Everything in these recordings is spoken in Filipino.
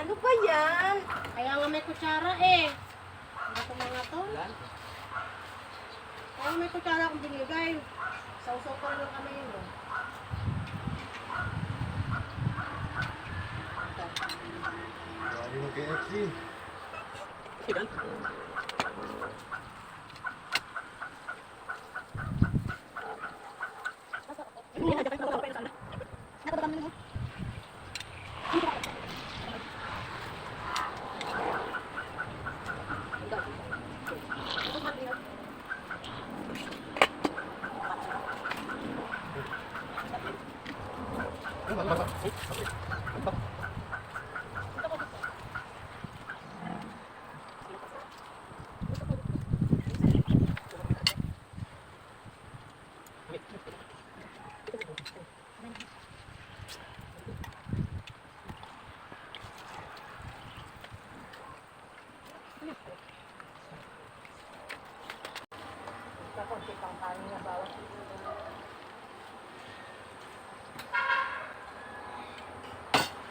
Ano ba yan? Kaya nga may kutsara eh. Ano ito mga to? Kaya may kutsara akong binigay. Sausaw ko lang kami yun. Oh. Grabe mo KFC.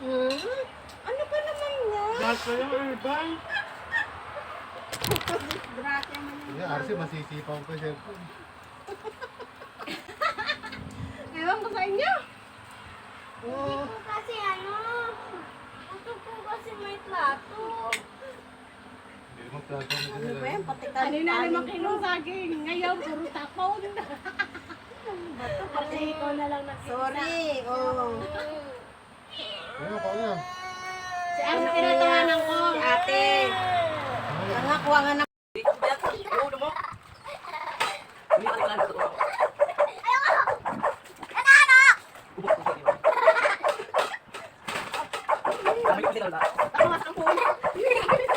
Ano ba naman yan? Lahat pa yung urban. Grasya man yung... Kaya Arce, masisipaw ko yung cellphone. Ewan ko sa inyo. Hindi po kasi ano, gusto po kasi may plato. Hindi naman plato mo Ano ba nila. yan? Pati Kanina naman kinong saging. Ngayon, puro tapaw. Kasi ikaw na lang nagkita. Sorry. Oh. Ano pa yan? Si Ate tinatawanan ko. Si ate. Nangakuha nga na. Ano?